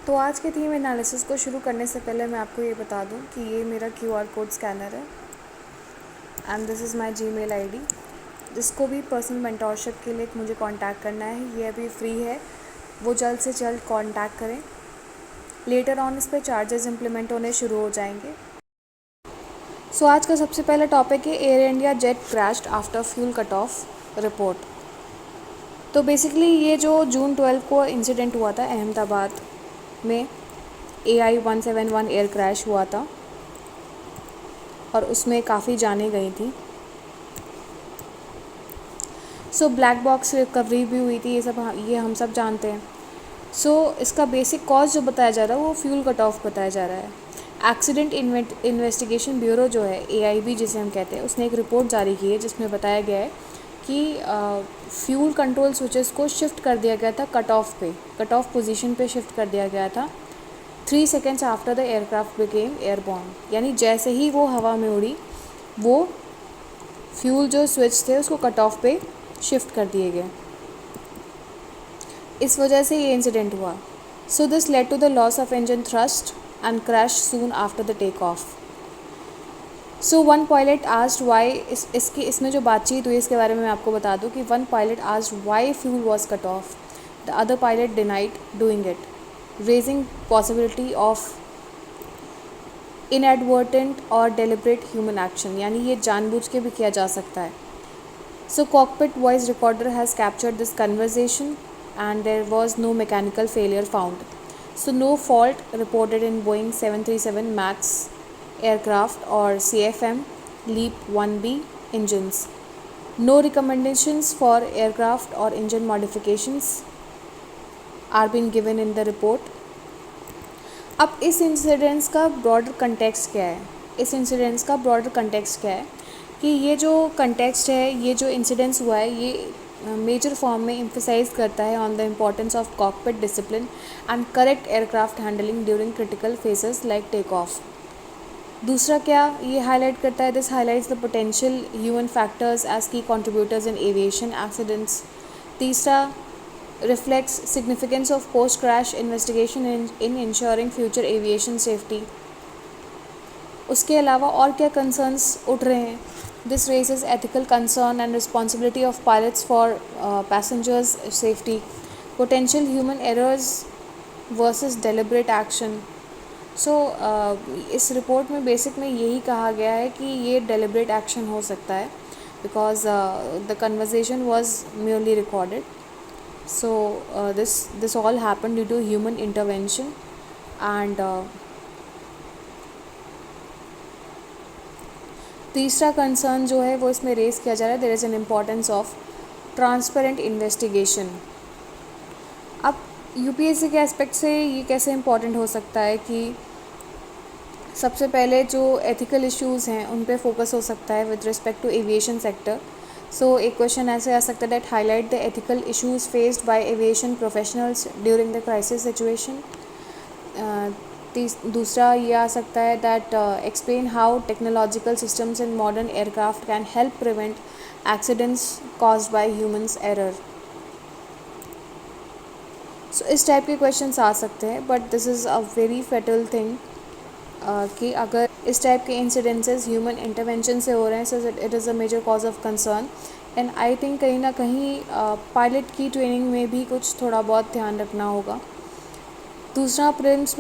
तो आज के थीम एनालिसिस को शुरू करने से पहले मैं आपको ये बता दूं कि ये मेरा क्यूआर कोड स्कैनर है and this is my Gmail ID. जिसको भी पर्सनल मेंटोरशिप के लिए मुझे कांटेक्ट करना है, ये अभी फ्री है, वो जल्द से जल्द कांटेक्ट करें। लेटर ऑन इस पर चार्जेस इम्प्लीमेंट होने शुरू हो जाएंगे। सो आज का सबसे पहला टॉपिक है air India jet crashed after fuel cut off report. तो बेसिकली ये जो जून 12 को इंसिडेंट हुआ था अहमदाबाद में, AI-171 एयर क्रैश हुआ था और उसमें काफ़ी जानें गई थी। सो ब्लैक बॉक्स रिकवरी भी हुई थी, ये हम सब जानते हैं। सो इसका बेसिक कॉज जो बताया जा रहा है वो फ्यूल कट ऑफ बताया जा रहा है। एक्सीडेंट इन्वेस्टिगेशन ब्यूरो जो है, AIB जिसे हम कहते हैं, उसने एक रिपोर्ट जारी की है जिसमें बताया गया है कि फ्यूल कंट्रोल स्विचेस को शिफ्ट कर दिया गया था कट ऑफ पोजीशन पे शिफ्ट कर दिया गया था 3 seconds after the aircraft became airborne. यानी जैसे ही वो हवा में उड़ी, वो फ्यूल जो स्विच थे उसको कट ऑफ पे शिफ्ट कर दिए गए। इस वजह से ये इंसिडेंट हुआ। So this led to the loss of engine thrust and crash soon after the take off. So one pilot asked why, इसमें जो बातचीत हुई इसके बारे में मैं आपको बता दूं कि one pilot asked why fuel was cut off. The other pilot denied doing it, raising possibility of inadvertent और डेलिब्रेट ह्यूमन एक्शन, यानी ये जानबूझ के भी किया जा सकता है। So cockpit voice recorder has captured this conversation and there was no mechanical failure found. So no fault reported in Boeing 737 MAX aircraft or CFM LEAP 1B engines. No recommendations for aircraft or engine modifications are being given in the report. अब इस incidents का broader context क्या है? कि ये जो context है, ये जो इंसिडेंट्स हुआ है, ये मेजर फॉर्म में एम्फसाइज करता है on the importance of cockpit discipline and correct aircraft handling during critical phases like take off. दूसरा क्या ये हाईलाइट करता है? This highlights the potential human factors as key contributors in aviation accidents. तीसरा, reflects significance of post crash investigation in ensuring future aviation safety. उसके अलावा और क्या कंसर्न्स उठ रहे हैं? This raises ethical concern and responsibility of pilots for passengers' safety, potential human errors versus deliberate action. So इस report में basic में यही कहा गया है कि ये deliberate action हो सकता है because the conversation was merely recorded. So this all happened due to human intervention and तीसरा कंसर्न जो है वो इसमें रेज़ किया जा रहा है, there is an importance of transparent investigation. अब UPSC के एस्पेक्ट से ये कैसे इम्पॉर्टेंट हो सकता है कि सबसे पहले जो एथिकल इश्यूज़ हैं उन पे फोकस हो सकता है with respect to aviation sector. So एक क्वेश्चन ऐसे आ सकता है that highlight the ethical issues faced by aviation professionals during the crisis situation. दूसरा ये आ सकता है that explain how technological systems in modern aircraft can help prevent accidents caused by humans error. So इस टाइप के questions आ सकते हैं, but this is a very fatal thing कि अगर इस टाइप के इंसिडेंसेस ह्यूमन इंटरवेंशन से हो रहे हैं, so it is a major cause of concern. And I think कहीं ना कहीं पायलट की ट्रेनिंग में भी कुछ थोड़ा बहुत ध्यान रखना होगा। दूसरा, प्रीलिम्स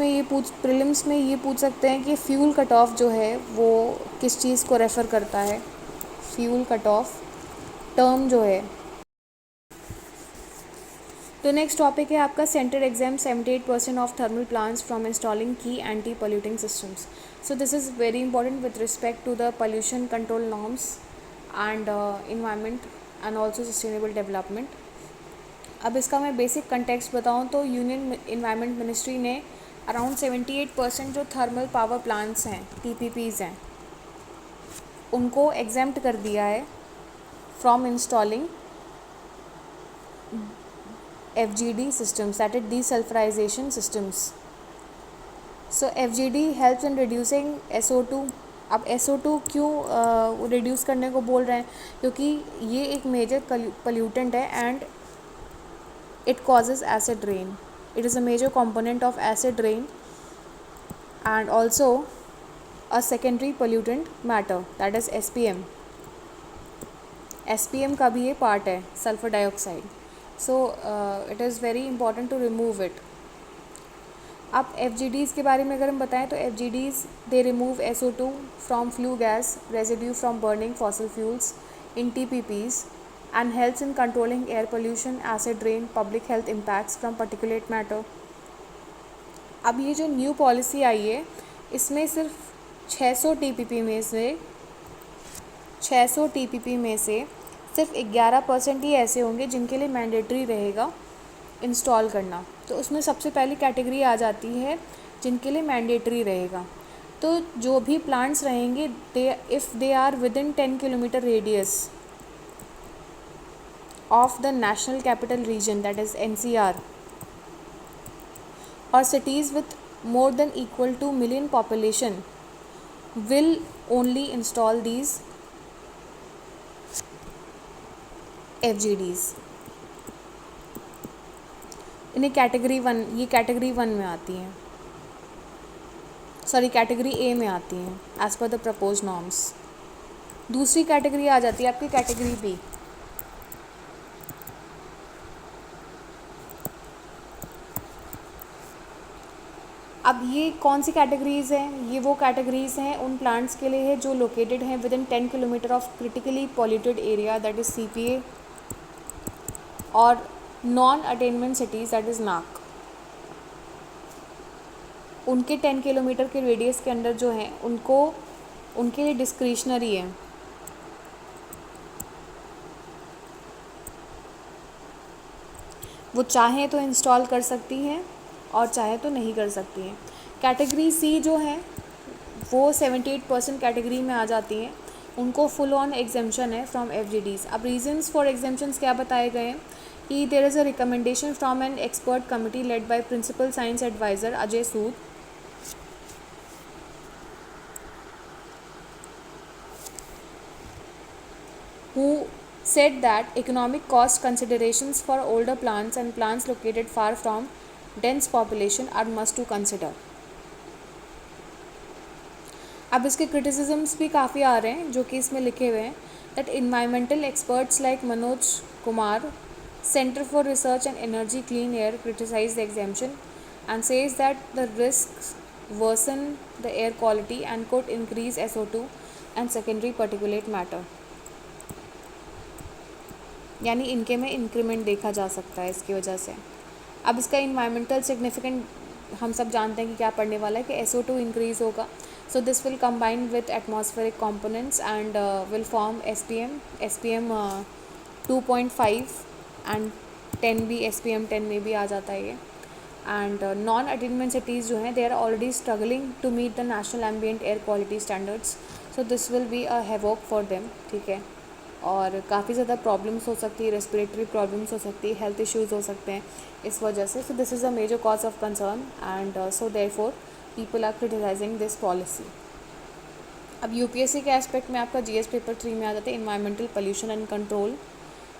में ये पूछ सकते हैं कि फ्यूल कट ऑफ जो है वो किस चीज़ को रेफ़र करता है। फ्यूल कट ऑफ टर्म जो है। तो नेक्स्ट टॉपिक है आपका centre exempts 78% of thermal plants from installing key anti polluting systems. So this is very important with respect to the pollution control norms and environment and also sustainable development. अब इसका मैं basic context बताऊं तो union environment ministry ने around 78% जो thermal power plants हैं, TPPs हैं, उनको एग्जेम्प्ट कर दिया है from installing FGD systems, that is desulfurization systems. So FGD helps in reducing SO2। अब SO2 क्यों रिड्यूस करने को बोल रहे हैं? क्योंकि ये एक मेजर पोल्यूटेंट है and it causes acid rain. It is a major component of acid rain and also a secondary pollutant matter, that is SPM. SPM का भी ये part है, sulfur dioxide. So it is very important to remove it. अब FGDs के बारे में अगर हम बताएं तो FGDs they remove SO2 from flue gas residue from burning fossil fuels in TPPs and helps in controlling air pollution, acid rain, public health impacts from particulate matter. अब ये जो न्यू पॉलिसी आई है इसमें सिर्फ 600 TPP में से सिर्फ 11% ही ऐसे होंगे जिनके लिए मैंडेटरी रहेगा इंस्टॉल करना। तो उसमें सबसे पहली कैटेगरी आ जाती है जिनके लिए मैंडेटरी रहेगा। तो जो भी प्लांट्स रहेंगे if they are within 10 kilometre radius of the national capital region, that is NCR, और cities with more than equal to million population will only install these FGDs. इन्हें ये कैटेगरी 1 में आती हैं, सॉरी कैटेगरी A में आती हैं as per the propose norms. दूसरी कैटेगरी आ जाती है आपकी कैटेगरी B। अब ये कौन सी कैटेगरीज़ हैं? ये वो कैटेगरीज़ हैं उन प्लांट्स के लिए है जो लोकेटेड हैं with in 10 kilometre of critically polluted area, that is CPA, और non attainment cities, that is नाक। उनके 10 किलोमीटर के रेडियस के अंदर जो हैं उनके लिए डिस्क्रिशनरी है। वो चाहें तो इंस्टॉल कर सकती हैं और चाहे तो नहीं कर सकती हैं। कैटेगरी C जो है वो 78% कैटेगरी में आ जाती हैं, उनको फुल ऑन एग्जेम्पशन है फ्रॉम FGDs। अब रीजंस फॉर एग्जेम्पशंस क्या बताए गए हैं कि there is a recommendation from an expert committee led by principal science adviser Ajay Sood, who said that economic cost considerations for older plants and plants located far from dense population are must to consider. अब इसके criticisms भी काफ़ी आ रहे हैं जो कि इसमें लिखे हुए हैं that environmental experts like Manoj Kumar, centre for research and energy clean air, criticise the exemption and says that the risk worsen the air quality and could increase SO2 and secondary particulate matter. यानी इनके में increment देखा जा सकता है इसकी वजह से। अब इसका इन्वायरमेंटल सिग्निफिकेंट हम सब जानते हैं कि क्या पढ़ने वाला है कि SO2 इंक्रीज होगा, सो this will combine with atmospheric components and will form SPM 2.5 and 10 भी, SPM 10 में भी आ जाता है ये। एंड नॉन अटेनमेंट सिटीज़ जो हैं they are already struggling to meet the national ambient air quality standards, so this will be a havoc for them, ठीक है। और काफ़ी ज़्यादा प्रॉब्लम्स हो सकती है, रेस्पिरेटरी प्रॉब्लम्स हो सकती है, हेल्थ इश्यूज़ हो सकते हैं इस वजह से। So this is a major cause of concern and so therefore people are criticising this policy. अब UPSC के एस्पेक्ट में आपका GS पेपर 3 में आ जाता है environmental pollution and control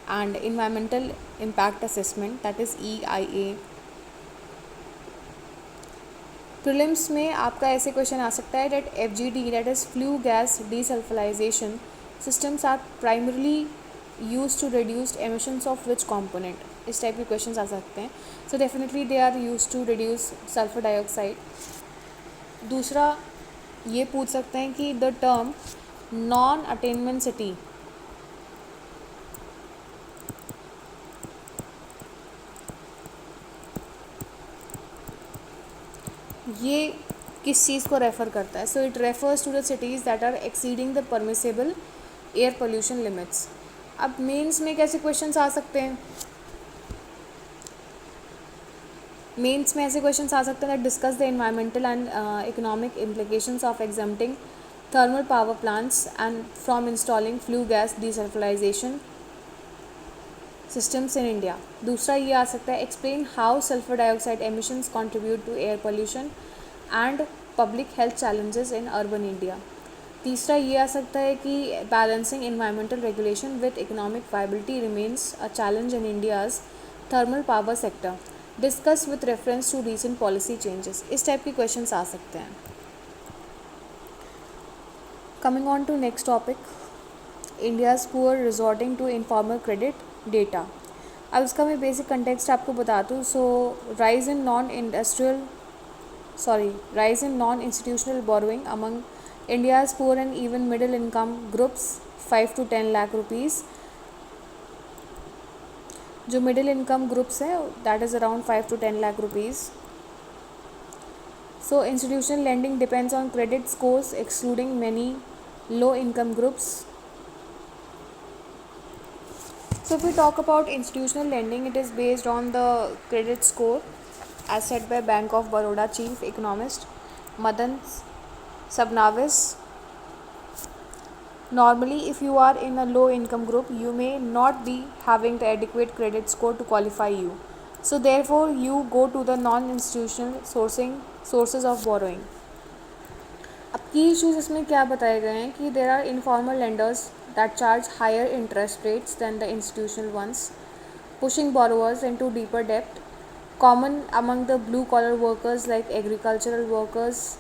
and environmental impact assessment, that is EIA। Prelims में आपका ऐसे क्वेश्चन आ सकता है that FGD, that is flue gas desulphurisation systems are primarily used to reduce emissions of which component, इस टाइप के questions आ सकते हैं। So definitely they are use to reduce sulphur dioxide. दूसरा ये पूछ सकते हैं कि the term non attainment city ये किस चीज़ को रेफ़र करता है? So it refers to the cities that are exceeding the permissible air pollution limits. अब मेंस में कैसे क्वेश्चंस आ सकते हैं? मेंस में ऐसे क्वेश्चंस आ सकते हैं that discuss the environmental and economic implications of exempting thermal power plants and from installing flue gas desulphurisation systems in India. दूसरा ये आ सकता है explain how sulphur dioxide emissions contribute to air pollution and public health challenges in urban India. तीसरा ये आ सकता है कि balancing environmental regulation with economic viability remains a challenge in India's thermal power sector. Discuss with reference to recent policy changes, इस type के questions आ सकते हैं. Coming on to next topic, India's poor resorting to informal credit data. अब इसका मैं basic context आपको बता दूँ. So rise in non institutional borrowing among India's poor and even middle income groups 5 to 10 lakh rupees. जो middle income groups हैं that is around 5 to 10 lakh rupees. So institutional lending depends on credit scores excluding many low income groups. So if we talk about institutional lending, it is based on the credit score as set by Bank of Baroda chief economist Madan Sabnavis. Normally, if you are in a low income group, you may not be having the adequate credit score to qualify you. So therefore, you go to the non-institutional sources of borrowing. अब की issues इसमें क्या बताए गए हैं कि there are informal lenders that charge higher interest rates than the institutional ones, pushing borrowers into deeper debt. Common among the blue collar workers like agricultural workers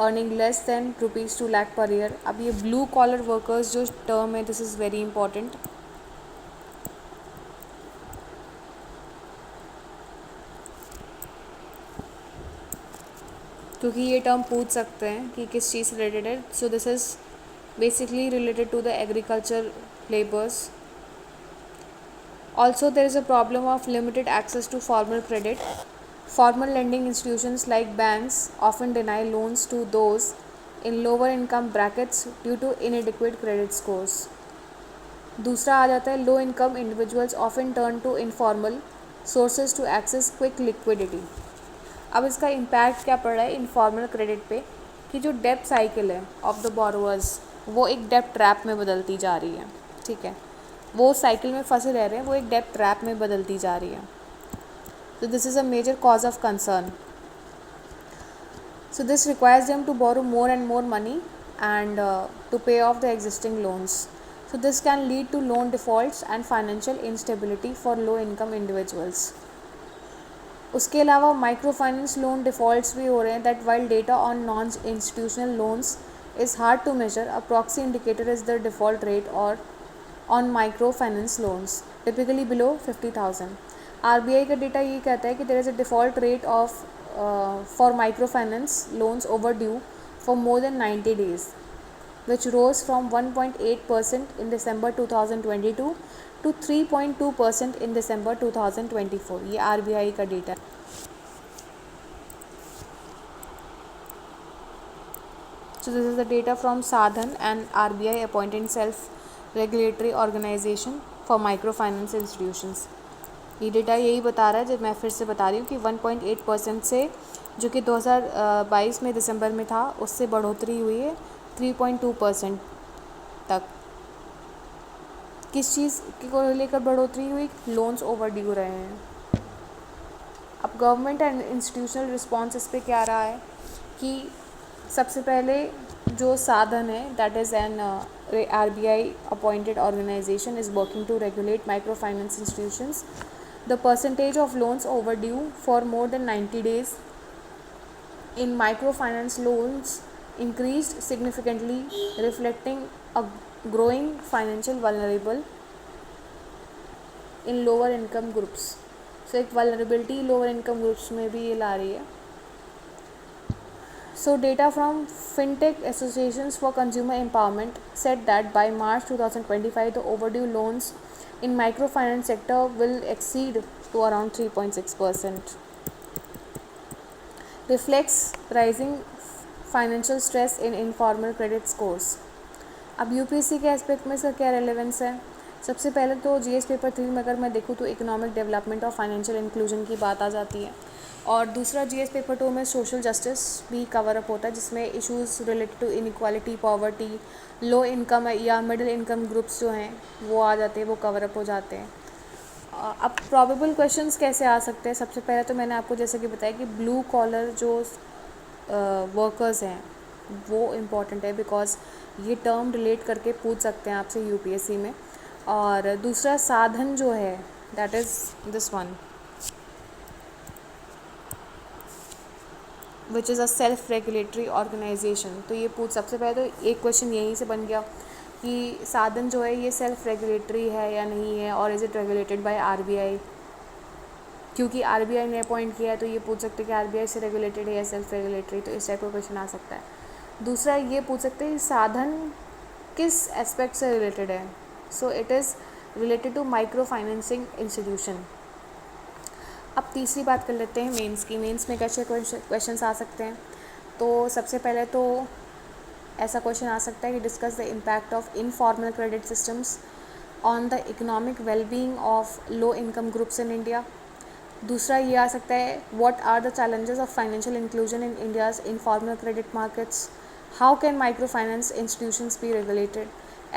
earning less than rupees 2 lakh per year. अब ये blue collar workers जो term है, this is very important. क्योंकि ये term पूछ सकते हैं कि किस चीज़ से रिलेटेड है. So this is basically related to the agriculture labours. Also, there is a problem of limited access to formal credit. Formal lending institutions like banks often deny loans to those in lower income brackets due to inadequate credit scores. दूसरा आ जाता है low income individuals often turn to informal sources to access quick liquidity. अब इसका impact क्या पड़ रहा है informal credit पे कि जो डेब्ट साइकिल है ऑफ द बोरोवर्स वो एक डेब्ट ट्रैप में बदलती जा रही है. ठीक है, वो साइकिल में फंसे रह रहे हैं, वो एक डेब्ट ट्रैप में बदलती जा रही है. So this is a major cause of concern. So this requires them to borrow more and more money and to pay off the existing loans. So this can lead to loan defaults and financial instability for low income individuals. उसके अलावा micro finance loan defaults भी हो रहे हैं. That while data on non institutional loans is hard to measure, a proxy indicator is the default rate और on micro finance loans typically below 50,000. RBI का data ये कहता है कि there is a default rate of for micro finance loans overdue for more than 90 days, which rose from 1.8% in December 2022 to 3.2% in December 2024. ये RBI का data है. So this is the data from Sadhan and RBI appointed self-regulatory organization for microfinance institutions. ये data यही बता रहा है, जब मैं फिर से बता रही हूँ कि 1.8% से जो कि 2022 में दिसंबर में था उससे बढ़ोतरी हुई है 3.2% तक. किस चीज़ को लेकर बढ़ोतरी हुई? लोन्स ओवर ड्यू रहे हैं. अब गवर्नमेंट एंड इंस्टीट्यूशनल रिस्पॉन्स इस पर क्या रहा है कि सबसे पहले जो साधन है that is an RBI appointed organisation is working to regulate micro finance institutions. The percentage of loans overdue for more than 90 days in microfinance loans increased significantly, reflecting a growing financial vulnerable in lower income groups. So एक vulnerability lower income groups में भी ये ला रही है. So data from FinTech Associations for Consumer Empowerment said that by March 2025 the overdue loans in microfinance sector will exceed to around 3.6%. Reflects rising financial stress in informal credit scores. अब UPSC के aspect में इसका क्या relevance है? सबसे पहले तो GS paper 3 में अगर मैं देखूँ तो इकोनॉमिक डेवलपमेंट और फाइनेंशियल इंक्लूजन की बात आ जाती है. और दूसरा जीएस पेपर 2 में सोशल जस्टिस भी कवर अप होता है, जिसमें issues related to inequality, poverty, low income या मिडिल इनकम ग्रुप्स जो हैं वो आ जाते हैं, वो कवर अप हो जाते हैं. अब प्रॉबेबल क्वेश्चंस कैसे आ सकते हैं? सबसे पहले तो मैंने आपको जैसे कि बताया कि ब्लू कॉलर जो वर्कर्स हैं वो इम्पॉर्टेंट है, बिकॉज ये टर्म रिलेट करके पूछ सकते हैं आपसे यूपीएससी में. और दूसरा साधन जो है that is this one. Which is a self regulatory organisation. तो ये सबसे पहले तो एक क्वेश्चन यहीं से बन गया कि साधन जो है ये सेल्फ रेगुलेटरी है या नहीं है, और is it regulated by RBI. क्योंकि आरबीआई ने अपॉइंट किया है तो ये पूछ सकते हैं कि आरबीआई से रेगुलेटेड है या सेल्फ रेगुलेटरी, तो इस टाइप का क्वेश्चन आ सकता है। दूसरा ये पूछ सकते हैं साधन किस एस्पेक्ट से रिलेटेड है। So it is related to micro financing institution. अब तीसरी बात कर लेते हैं मेंस की। मेंस में कैसे क्वेश्चंस आ सकते हैं। तो सबसे पहले तो ऐसा क्वेश्चन आ सकता है कि discuss the impact of informal credit systems on the economic wellbeing of low income groups in India. दूसरा ये आ सकता है what are the challenges of financial inclusion in India's informal credit markets, how can micro finance institutions be regulated,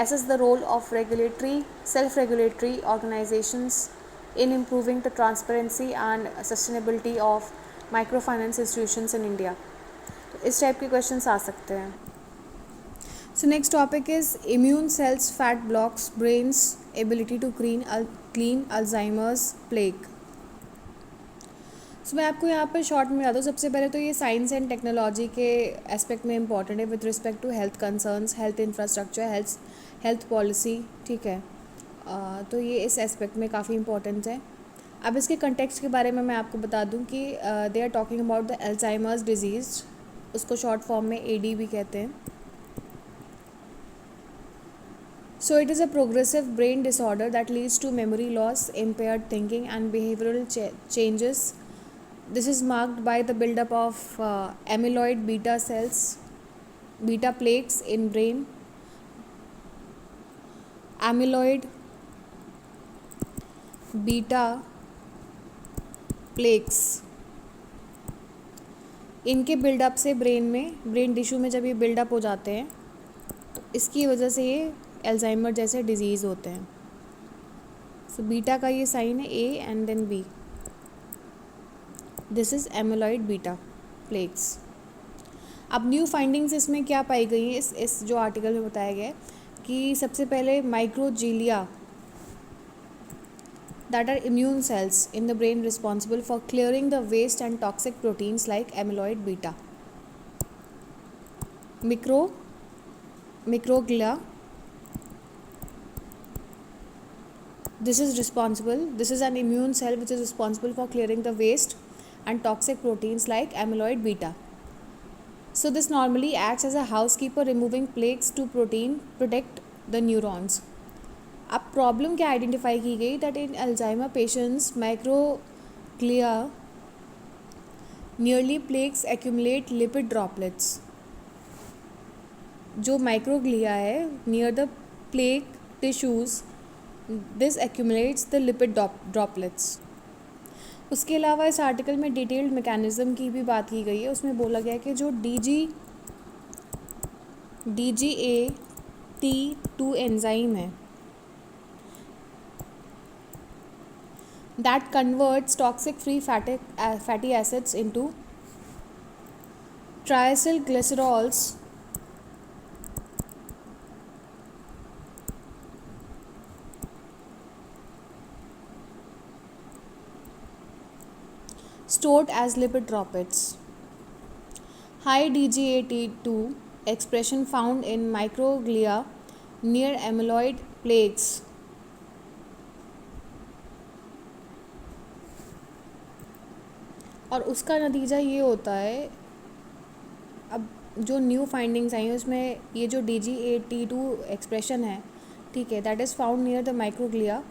assess the role of regulatory self-regulatory organizations in improving the transparency and sustainability of microfinance institutions in India। तो इस type के questions आ सकते हैं। So next topic is immune cells fat blocks brain's ability to clean Alzheimer's plaque। सो मैं आपको यहाँ पर शॉर्ट में बता दूँ। सबसे पहले तो ये साइंस एंड टेक्नोलॉजी के एस्पेक्ट में इंपॉर्टेंट है with respect to health concerns, health infrastructure, health policy, ठीक है। तो ये इस एस्पेक्ट में काफ़ी इंपॉर्टेंट है। अब इसके कंटेक्स्ट के बारे में मैं आपको बता दूं कि they are talking about the Alzheimer's disease, उसको शॉर्ट फॉर्म में AD भी कहते हैं। So it is a progressive brain disorder that leads to memory loss, impaired thinking and behavioral changes. This is marked by the buildup of amyloid beta cells, beta plaques in brain. Amyloid beta plaques, इनके buildup से brain tissue में जब ये buildup हो जाते हैं तो इसकी वजह से ये अल्जाइमर जैसे डिजीज़ होते हैं। सो बीटा का ये साइन है A and then B, this is amyloid beta plaques. अब न्यू फाइंडिंग्स इसमें क्या पाई गई हैं इस जो आर्टिकल में बताया गया है कि सबसे पहले माइक्रोजीलिया that are immune cells in the brain responsible for clearing the waste and toxic proteins like amyloid beta. Microglia, this is an immune cell which is responsible for clearing the waste and toxic proteins like amyloid beta. So this normally acts as a housekeeper, removing plaques to protect the neurons. अब problem क्या identify की गई that in Alzheimer patients microglia nearly plaques accumulate lipid droplets. जो microglia है near the plaque tissues, this accumulates the lipid droplets. उसके अलावा इस article में डिटेल्ड मैकेनिज़्म की भी बात की गई है। उसमें बोला गया कि जो DGAT2 एंजाइम है that converts toxic free fatty acids into triacylglycerols stored as lipid droplets. High DGAT2 expression found in microglia near amyloid plaques और उसका नतीजा ये होता है। अब जो न्यू फाइंडिंग्स आई हैं उसमें ये जो DGAT2 एक्सप्रेशन है, ठीक है, that is found near the microglia,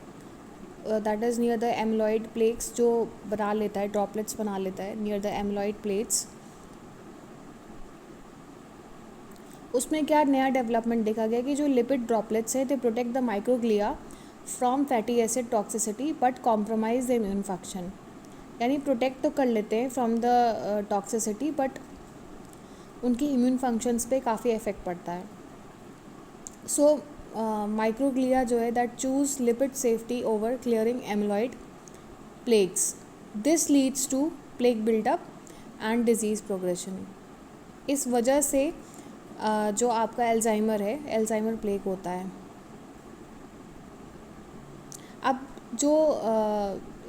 that is near the amyloid plaques, जो बना लेता है ड्रॉपलेट्स बना लेता है नियर द एमिलॉइड प्लेट्स। उसमें क्या नया डेवलपमेंट देखा गया कि जो लिपिड ड्रॉपलेट्स हैं they protect the microglia from fatty acid toxicity but compromise the immune function. यानी प्रोटेक्ट तो कर लेते हैं फ्रॉम द टॉक्सिसिटी बट उनकी इम्यून फंक्शंस पे काफ़ी इफ़ेक्ट पड़ता है। सो माइक्रोग्लिया जो है that choose lipid safety over clearing amyloid plaques, this leads to plaque buildup and disease progression. इस वजह से जो आपका अल्जाइमर है, अल्जाइमर प्लेक होता है। अब जो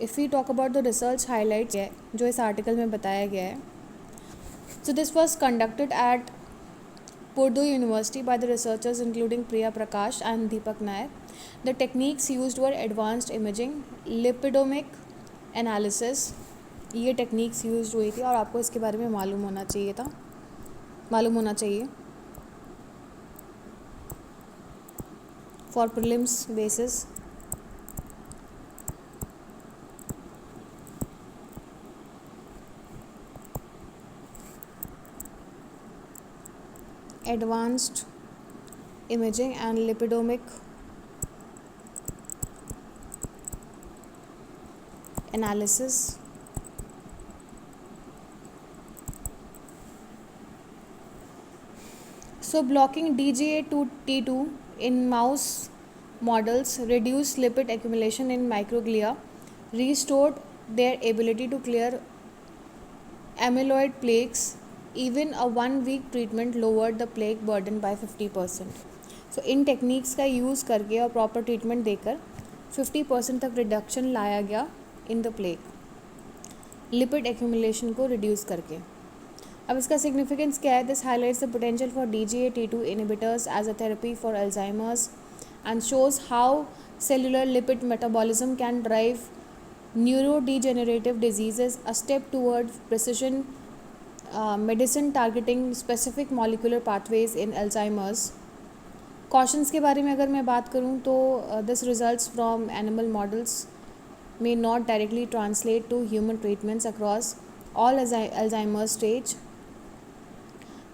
if we talk about the research highlights है जो इस आर्टिकल में बताया गया है, So this was conducted at Purdue University by the researchers including Priya Prakash and Deepak Nair. The techniques used were advanced imaging, lipidomic analysis. ये techniques use हुई थी और आपको इसके बारे में मालूम होना चाहिए for prelims basis. Advanced imaging and lipidomic analysis. So blocking DGA2T2 in mouse models reduced lipid accumulation in microglia, restored their ability to clear amyloid plaques. Even a 1 week treatment lowered the plaque burden by 50%. So in techniques का use करके और proper treatment देकर 50% तक reduction लाया गया in the plaque, lipid accumulation को reduce करके. अब इसका सिग्निफिकेंस क्या है? This highlights the potential for DGA2 inhibitors as a therapy for Alzheimer's and shows how cellular lipid metabolism can drive neurodegenerative diseases, a step toward precision medicine targeting specific molecular pathways in Alzheimer's. Cautions के बारे में अगर मैं बात करूँ तो this results from animal models may not directly translate to human treatments across all Alzheimer's stage,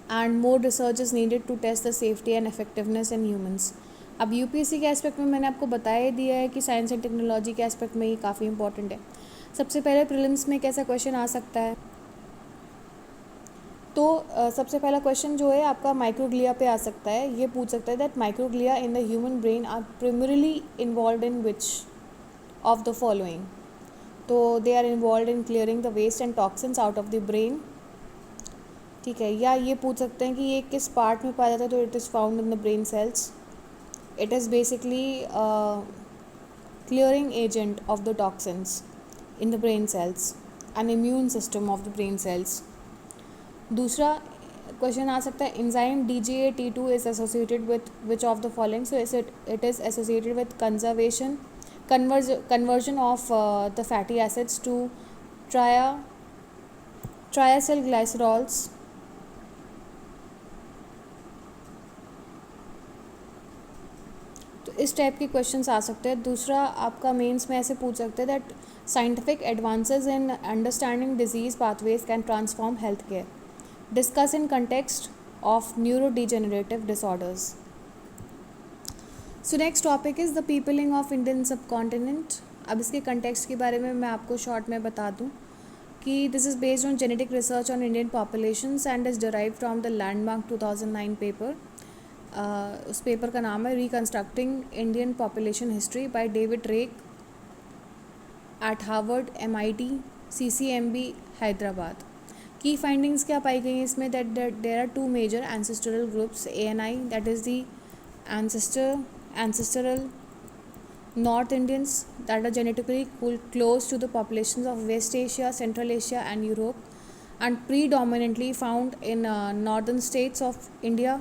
and more research is needed to test the safety and effectiveness in humans. अब UPSC के एस्पेक्ट में मैंने आपको बता ही दिया है कि science and technology के एस्पेक्ट में ये काफ़ी इंपॉर्टेंट है. सबसे पहले प्रीलिम्स में कैसा क्वेश्चन आ सकता है? तो सबसे पहला क्वेश्चन जो है आपका माइक्रोग्लिया पे आ सकता है. ये पूछ सकता है that microglia in the human brain are primarily involve in which of the following. तो they are involve in clearing the waste and toxins out of the brain. ठीक है. या ये पूछ सकते हैं कि ये किस पार्ट में पाया जाता है? तो it is found in the brain cells. It is basically a clearing agent of the toxins in the brain cells, an immune system of the brain cells. दूसरा क्वेश्चन आ सकता है enzyme DGA2 is associated with which of the following? So it is associated with conversion of the fatty acids to triacylglycerols. इस type के questions आ सकते हैं. दूसरा आपका मेंस में ऐसे पूछ सकते हैं that scientific advances in understanding disease pathways can transform health care. Discuss in context of neurodegenerative disorders. So next topic is the peopling of Indian subcontinent. अब इसके कंटेक्स्ट के बारे में मैं आपको शॉर्ट में बता दूं कि this is based on genetic research on Indian populations and is derived from the landmark 2009 paper. उस पेपर का नाम है reconstructing Indian population history by David Reich at Harvard MIT CCMB Hyderabad. की फाइंडिंग्स क्या पाई गई हैं इसमें? That there are 2 major ancestral groups. ANI that is the ancestral North Indians that are genetically close to the populations of West Asia, Central Asia and Europe, and predominantly found in northern states of India.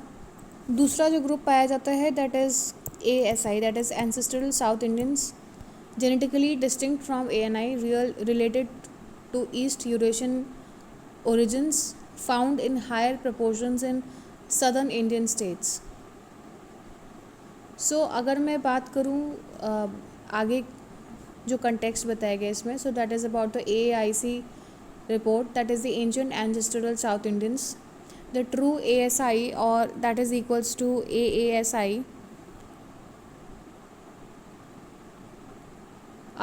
दूसरा जो group पाया जाता है that is ASI, that is ancestral south Indians, genetically distinct from ANI, related to East Eurasian origins, found in higher proportions in southern Indian states. So अगर मैं बात करूँ आगे जो कंटेक्स्ट बताया गया इसमें, so that is about the AAIC report, that is the ancient ancestral South Indians. The true ASI, or that is equals to AASI,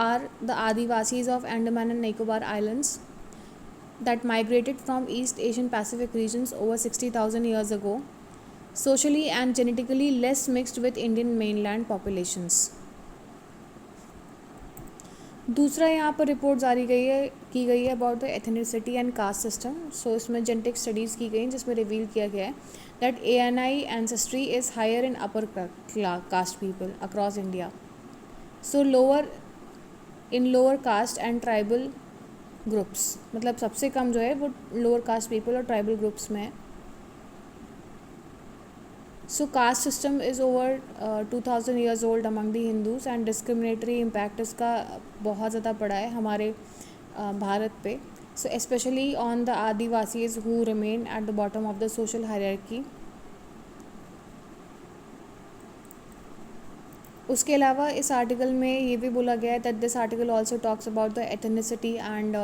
are the Adivasis of Andaman and Nicobar Islands that migrated from East Asian Pacific regions over 60,000 years ago, socially and genetically less mixed with Indian mainland populations. दूसरा यहाँ पर report जारी की गई है about the ethnicity and caste system. So इसमें genetic studies की गई जिसमें रिवील किया गया है that ANI ancestry is higher in upper caste people across India. So lower caste and tribal groups, मतलब सबसे कम जो है वो लोअर कास्ट पीपल और ट्राइबल ग्रुप्स में है. So caste system is over 2000 years old among the Hindus and discriminatory impact इसका बहुत ज़्यादा पड़ा है हमारे भारत पे. So specially on the Adivasis who remain at the bottom of the social hierarchy. उसके अलावा इस आर्टिकल में ये भी बोला गया है that this article also talks about the ethnicity and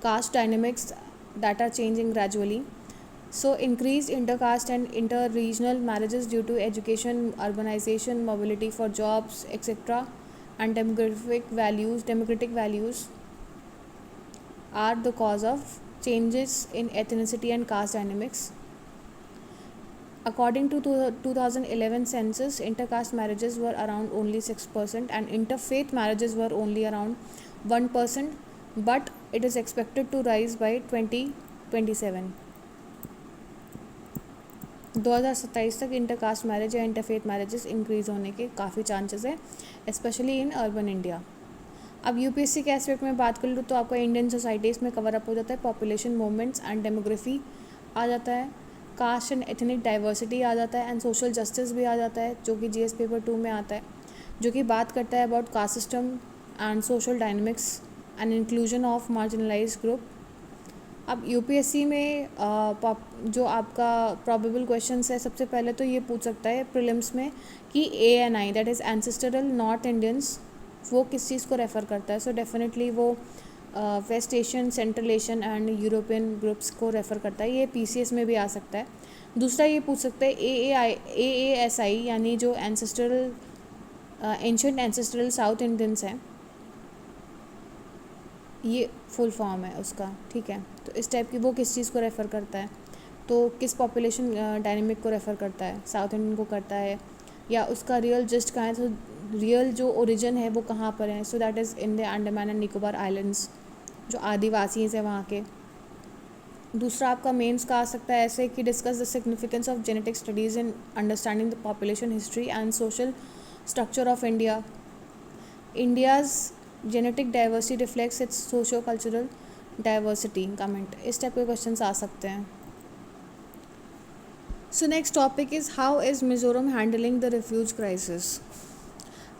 caste dynamics that are changing gradually. So increased intercaste and inter-regional marriages due to education, urbanization, mobility for jobs, etc. and democratic values are the cause of changes in ethnicity and caste dynamics. According to 2011 census, intercaste marriages were around only 6% and interfaith marriages were only around 1%, but it is expected to rise by 2027. 2027 तक intercaste marriage या interfaith marriages increase होने के काफ़ी chances है, specially in urban India. अब UPSC के aspect में बात कर लूँ तो आपका इंडियन सोसाइटीज़ में कवर अप हो जाता है पॉपुलेशन मूवमेंट्स एंड डेमोग्राफी आ जाता है, कास्ट एंड एथनिक डाइवर्सिटी आ जाता है एंड सोशल जस्टिस भी आ जाता है जो कि जीएस पेपर 2 में आता है, जो कि बात करता है about caste system and social dynamics and inclusion of marginalised group. अब यूपीएससी में जो आपका प्रॉबेबल क्वेश्चंस है, सबसे पहले तो ये पूछ सकता है प्रीलिम्स में कि ANI that is ancestral North Indians वो किस चीज़ को रेफ़र करता है. सो डेफिनेटली वो West Asian, Central Asian and European groups को रेफ़र करता है. ये PCS में भी आ सकता है. दूसरा ये पूछ सकते हैं AASI यानी जो ancestral ancient ancestral south Indians हैं, ये फुल फॉर्म है उसका, ठीक है. तो इस टाइप की वो किस चीज़ को रेफ़र करता है, तो किस पॉपुलेशन डायनेमिक को रेफ़र करता है, साउथ इंडियन को करता है या उसका रियल जस्ट कहाँ है, तो रियल जो ओरिजिन है वो कहाँ पर है. So that is in the Andaman and Nicobar islands, जो आदिवासी हैं वहाँ के. दूसरा आपका मेंस का आ सकता है ऐसे कि discuss the significance of genetic studies in understanding the population history and social structure of India. India's genetic diversity reflects its socio cultural diversity comment. इस टाइप के क्वेश्चन आ सकते हैं. So next topic is how is Mizoram handling the refugee crisis.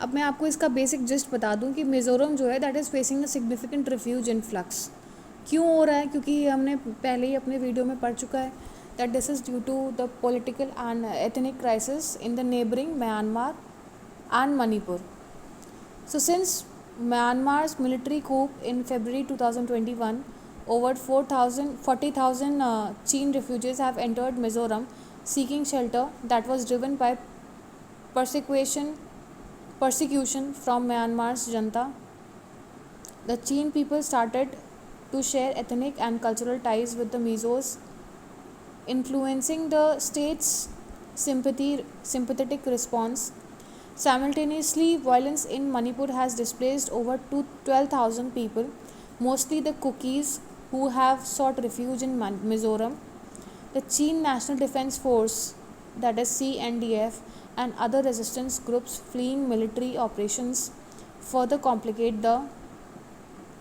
अब मैं आपको इसका basic just बता दूं कि मिज़ोरम जो है that is facing a significant refugee influx. क्यों हो रहा है, क्योंकि हमने पहले ही अपने वीडियो में पढ़ चुका है that this is due to the political and ethnic crisis in the neighbouring Myanmar and Manipur. So since Myanmar's military coup in February 2021, over 40,000 Chin refugees have entered Mizoram seeking shelter that was driven by persecution from Myanmar's junta. The Chin people started to share ethnic and cultural ties with the Mizos, influencing the state's sympathetic response. Simultaneously, violence in Manipur has displaced over 12,000 people, mostly the Kukis, who have sought refuge in Mizoram. The Chin National Defense Force, that is CNDF, and other resistance groups fleeing military operations further complicate the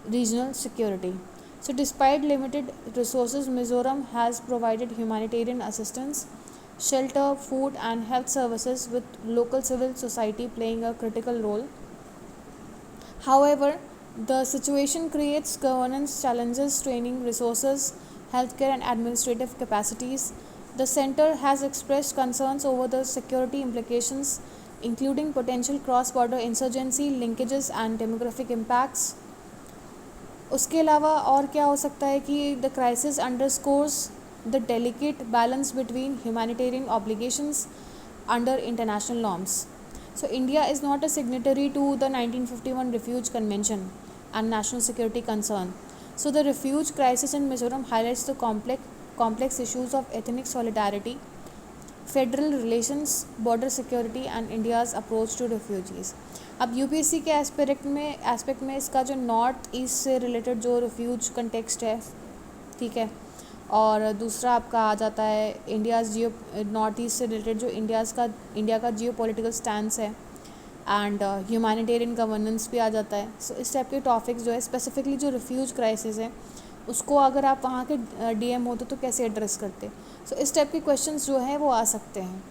regional security. So, despite limited resources, Mizoram has provided humanitarian assistance, shelter, food and health services, with local civil society playing a critical role. However, the situation creates governance challenges, training resources, healthcare and administrative capacities. The center has expressed concerns over the security implications, including potential cross-border insurgency, linkages and demographic impacts. उसके अलावा और क्या हो सकता है कि the crisis underscores the delicate balance between humanitarian obligations under international norms. So, India is not a signatory to the 1951 Refuge Convention and national security concern. So, the refuge crisis in Mizoram highlights the complex issues of ethnic solidarity, federal relations, border security and India's approach to refugees. अब UPSC के aspect में इसका जो north east से related जो refuse context है, ठीक है, और दूसरा आपका आ जाता है इंडियाज़ नॉर्थ ईस्ट से रिलेटेड जो इंडिया का जियो पॉलिटिकल स्टैंस है एंड ह्यूमैनिटेरियन गवर्नेंस भी आ जाता है. सो इस टाइप के टॉपिक्स जो है स्पेसिफिकली जो रिफ्यूज क्राइसिस है उसको अगर आप वहाँ के डीएम होते तो कैसे एड्रेस करते। सो इस टाइप के क्वेश्चंस जो हैं वो आ सकते हैं।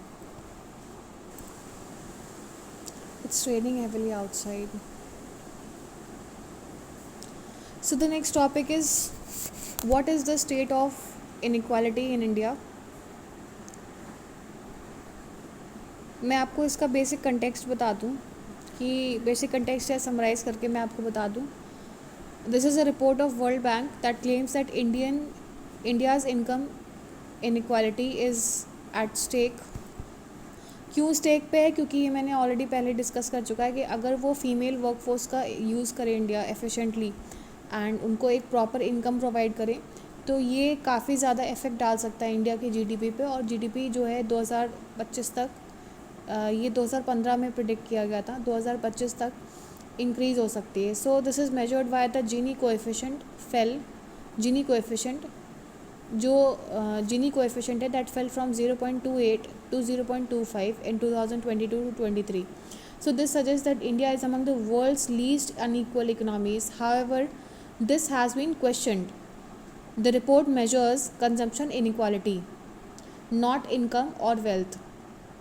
It's raining heavily outside. So the next topic is what is the state of inequality in India. मैं आपको इसका बेसिक कंटेक्स्ट बता दूं कि बेसिक कंटेक्स्ट है समराइज़ करके मैं आपको बता दूं। This is a report of World Bank that claims that India's income inequality is at stake. क्यों स्टेक पे है, क्योंकि ये मैंने ऑलरेडी पहले डिस्कस कर चुका है कि अगर वो फीमेल वर्कफोर्स का यूज़ करे इंडिया एफिशिएंटली एंड उनको एक प्रॉपर इनकम प्रोवाइड करे तो ये काफ़ी ज़्यादा इफ़ेक्ट डाल सकता है इंडिया की जीडीपी पे। और जीडीपी जो है 2025 तक ये 2015 में प्रिडिक्ट किया गया था, 2025 तक इंक्रीज़ हो सकती है। So this is measured by the Gini coefficient fell. Gini coefficient जो जीनी कोएफिशिएंट है that fell from 0.28 to 0.25 in 2022 to 23. So this suggests that India is among the world's least unequal economies. However, this has been questioned. The report measures consumption inequality, not income or wealth,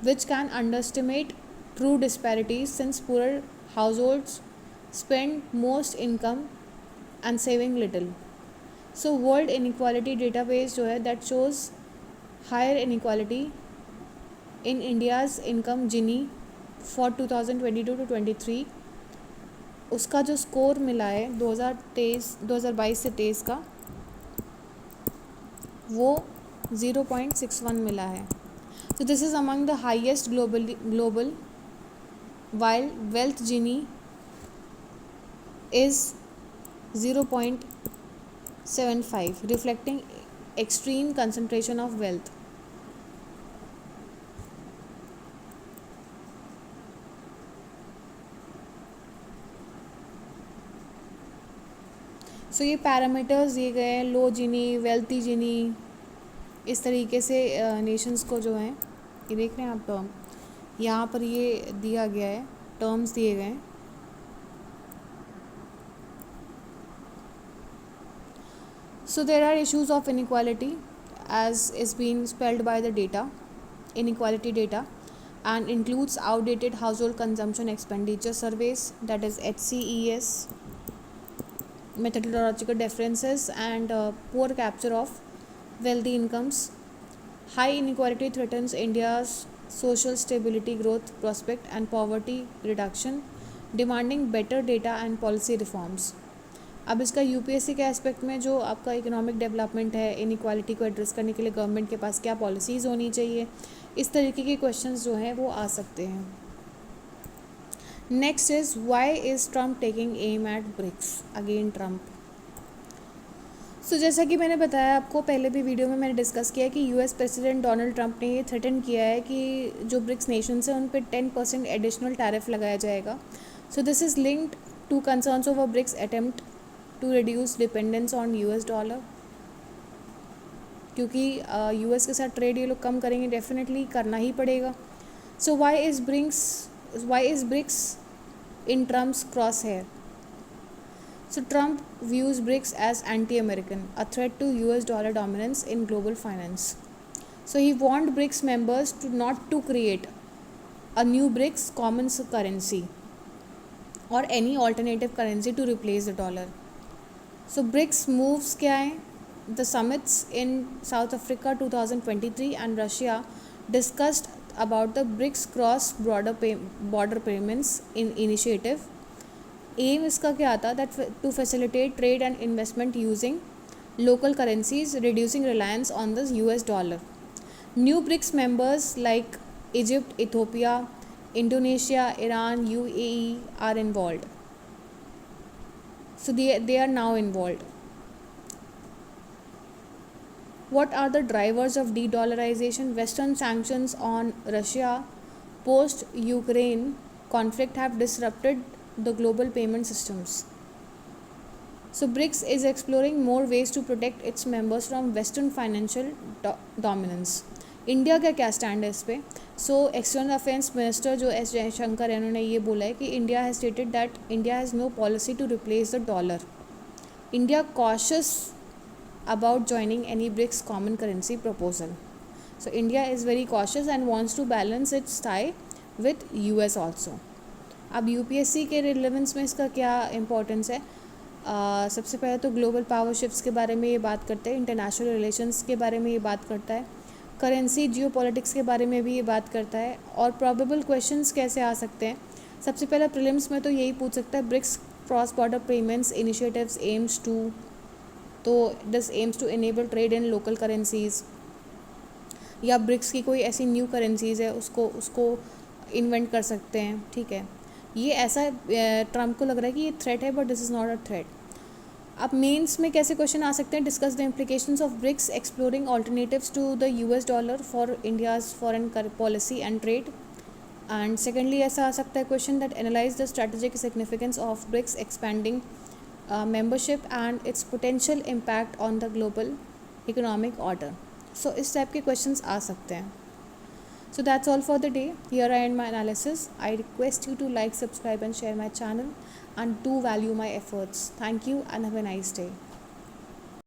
which can underestimate true disparities since poorer households spend most income and saving little. So World Inequality Database जो है that shows higher inequality in India's income Gini for 2022 to 23। उसका जो score मिला है 2022 से 23 का वो 0.61 मिला है। So this is among the highest global while wealth Gini is 0.75 reflecting extreme concentration of wealth। सो ये पैरामीटर्स दिए गए हैं, लो जीनी, वेल्थी जीनी, इस तरीके से नेशंस को जो हैं ये देख रहे हैं आप, यहाँ पर ये दिया गया है, टर्म्स दिए गए हैं। So there are issues of inequality as is being spelled by the data, inequality data, and includes outdated household consumption expenditure surveys, that is HCES, methodological differences, and poor capture of wealthy incomes. High inequality threatens India's social stability, growth prospect, and poverty reduction, demanding better data and policy reforms. अब इसका UPSC के aspect में जो आपका economic development है, inequality को address करने के लिए गवर्नमेंट के पास क्या पॉलिसीज़ होनी चाहिए, इस तरीके के क्वेश्चंस जो हैं वो आ सकते हैं। Next is why is Trump taking aim at BRICS again Trump. So जैसा कि मैंने बताया आपको पहले भी वीडियो में मैंने डिस्कस किया कि यूएस प्रेसिडेंट डोनाल्ड ट्रम्प ने ये थ्रेटन किया है कि जो ब्रिक्स नेशंस हैं उन पर 10% एडिशनल टैरिफ लगाया जाएगा। So this is linked to concerns over BRICS attempt to reduce dependence on US dollar, क्योंकि यूएस के साथ ट्रेड ये लोग कम करेंगे, डेफिनेटली करना ही पड़ेगा। So why is BRICS in Trump's cross hair. So Trump views BRICS as anti-American, a threat to US dollar dominance in global finance. So he warned BRICS members not to create a new BRICS common currency or any alternative currency to replace the dollar. So BRICS moves क्या हैं? The summits in South Africa 2023 and Russia discussed about the BRICS cross-border payments initiative. Aim इसका क्या आता that to facilitate trade and investment using local currencies, reducing reliance on the US dollar. New BRICS members like Egypt, Ethiopia, Indonesia, Iran, UAE are involve. So they are now involve. What are the drivers of de-dollarization? Western sanctions on Russia post-Ukraine conflict have disrupted the global payment systems. So BRICS is exploring more ways to protect its members from Western financial dominance. India का क्या stand है इस पे? So external affairs minister जो S Jaishankar है उन्होंने ये बोला है कि India has stated that India has no policy to replace the dollar. India cautious about joining any BRICS common currency proposal. So India is very cautious and wants to balance its tie with US also. अब UPSC के relevance में इसका क्या importance है? सबसे पहले तो global power shifts के बारे में ये बात करते हैं, इंटरनेशनल रिलेशंस के बारे में ये बात करता है, करेंसी जियोपॉलिटिक्स के बारे में भी ये बात करता है, और प्रॉबेबल क्वेश्चंस कैसे आ सकते हैं. सबसे पहले प्रीलिम्स में तो यही पूछ सकता है, BRICS cross border payments initiatives aims to, तो this aims to enable trade in local currencies, या ब्रिक्स की कोई ऐसी न्यू करेंसीज है उसको इन्वेंट कर सकते हैं. ठीक है, ये ऐसा ट्रम्प को लग रहा है कि ये थ्रेट है, but this is not a threat. अब मेंस में कैसे क्वेश्चन आ सकते हैं? Discuss the implications of BRICS exploring alternatives to the US dollar for India's foreign policy and trade. And secondly ऐसा आ सकता है question that analyze the strategic significance of BRICS expanding membership and its potential impact on the global economic order. So इस type के questions आ सकते हैं. So that's all for the day. Here I end my analysis. I request you to like, subscribe and share my channel, and do value my efforts. Thank you and have a nice day.